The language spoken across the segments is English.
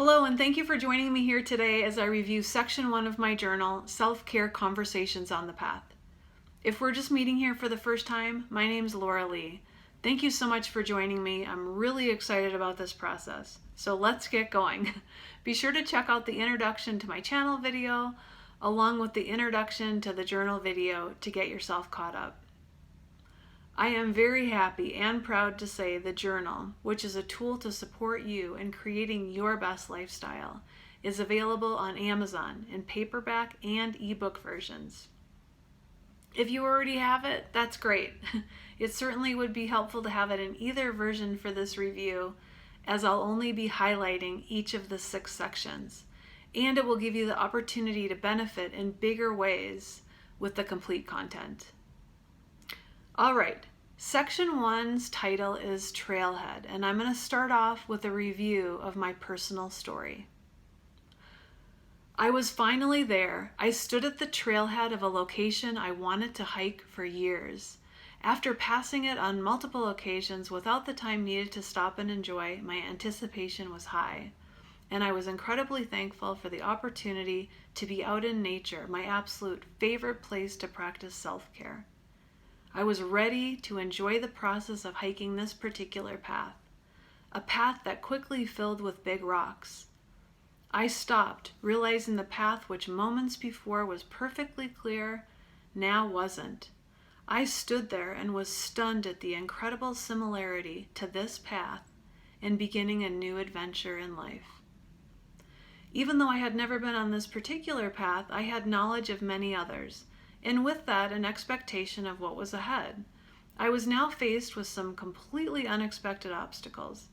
Hello, and thank you for joining me here today as I review section 1 of my journal, Self-Care Conversations on the Path. If we're just meeting here for the first time, my name's Laura Lee. Thank you so much for joining me. I'm really excited about this process. So let's get going. Be sure to check out the introduction to my channel video, along with the introduction to the journal video to get yourself caught up. I am very happy and proud to say the journal, which is a tool to support you in creating your best lifestyle, is available on Amazon in paperback and ebook versions. If you already have it, that's great. It certainly would be helpful to have it in either version for this review, as I'll only be highlighting each of the 6 sections, and it will give you the opportunity to benefit in bigger ways with the complete content. All right, section 1's title is Trailhead, and I'm going to start off with a review of my personal story. I was finally there. I stood at the trailhead of a location I wanted to hike for years. After passing it on multiple occasions without the time needed to stop and enjoy, my anticipation was high, and I was incredibly thankful for the opportunity to be out in nature, my absolute favorite place to practice self-care. I was ready to enjoy the process of hiking this particular path, a path that quickly filled with big rocks. I stopped, realizing the path which moments before was perfectly clear, now wasn't. I stood there and was stunned at the incredible similarity to this path in beginning a new adventure in life. Even though I had never been on this particular path, I had knowledge of many others, and with that, an expectation of what was ahead. I was now faced with some completely unexpected obstacles.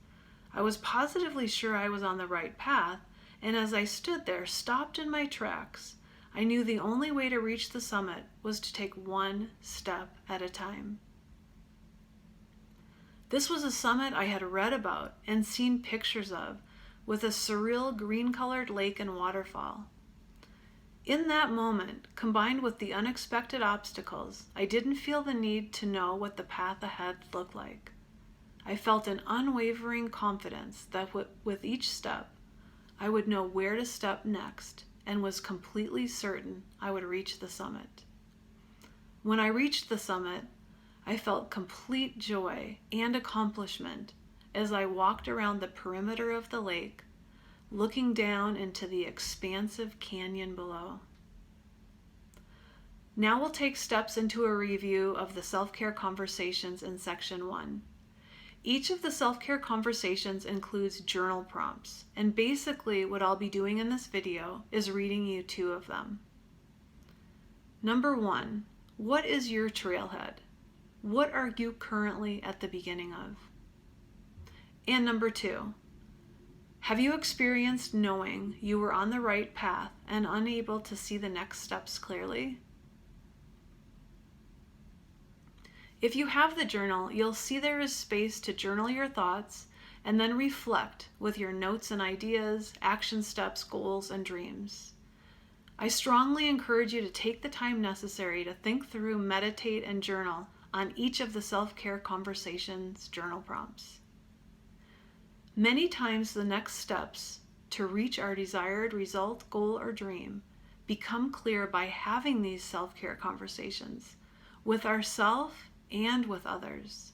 I was positively sure I was on the right path, and as I stood there, stopped in my tracks, I knew the only way to reach the summit was to take one step at a time. This was a summit I had read about and seen pictures of, with a surreal green-colored lake and waterfall. In that moment, combined with the unexpected obstacles, I didn't feel the need to know what the path ahead looked like. I felt an unwavering confidence that with each step, I would know where to step next and was completely certain I would reach the summit. When I reached the summit, I felt complete joy and accomplishment as I walked around the perimeter of the lake, looking down into the expansive canyon below. Now we'll take steps into a review of the self-care conversations in section 1. Each of the self-care conversations includes journal prompts, and basically what I'll be doing in this video is reading you 2 of them. Number 1, what is your trailhead? What are you currently at the beginning of? And number 2, have you experienced knowing you were on the right path and unable to see the next steps clearly? If you have the journal, you'll see there is space to journal your thoughts and then reflect with your notes and ideas, action steps, goals, and dreams. I strongly encourage you to take the time necessary to think through, meditate, and journal on each of the self-care conversations journal prompts. Many times the next steps to reach our desired result, goal, or dream become clear by having these self-care conversations with ourselves and with others.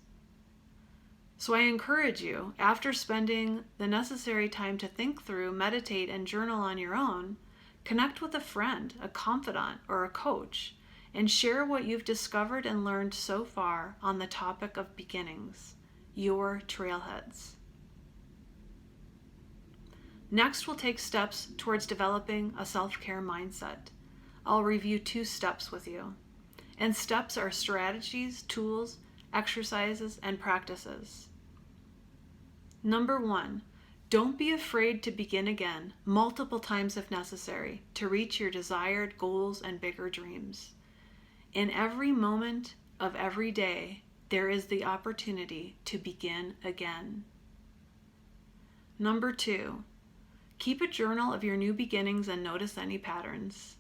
So I encourage you, after spending the necessary time to think through, meditate, and journal on your own, connect with a friend, a confidant, or a coach, and share what you've discovered and learned so far on the topic of beginnings, your trailheads. Next, we'll take steps towards developing a self-care mindset. I'll review 2 steps with you. And steps are strategies, tools, exercises, and practices. Number 1, don't be afraid to begin again, multiple times if necessary, to reach your desired goals and bigger dreams. In every moment of every day, there is the opportunity to begin again. Number 2, keep a journal of your new beginnings and notice any patterns.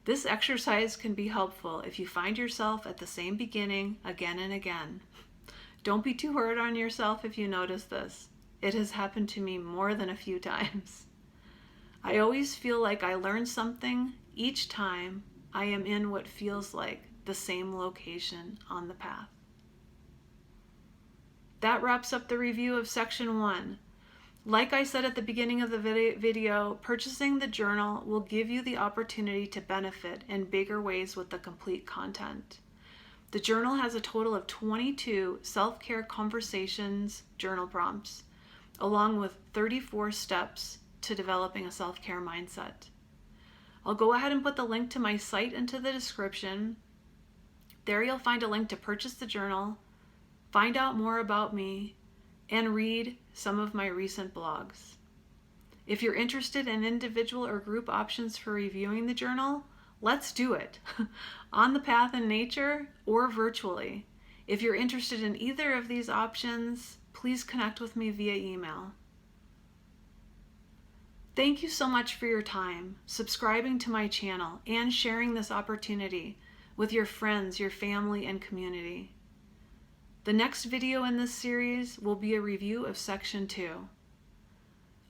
This exercise can be helpful if you find yourself at the same beginning again and again. Don't be too hard on yourself if you notice this. It has happened to me more than a few times. I always feel like I learn something each time I am in what feels like the same location on the path. That wraps up the review of section 1. Like I said at the beginning of the video, purchasing the journal will give you the opportunity to benefit in bigger ways with the complete content. The journal has a total of 22 self-care conversations journal prompts, along with 34 steps to developing a self-care mindset. I'll go ahead and put the link to my site into the description. There you'll find a link to purchase the journal, find out more about me, and read some of my recent blogs. If you're interested in individual or group options for reviewing the journal, let's do it, on the path in nature or virtually. If you're interested in either of these options, please connect with me via email. Thank you so much for your time, subscribing to my channel, and sharing this opportunity with your friends, your family, and community. The next video in this series will be a review of section 2.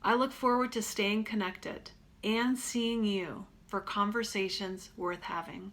I look forward to staying connected and seeing you for conversations worth having.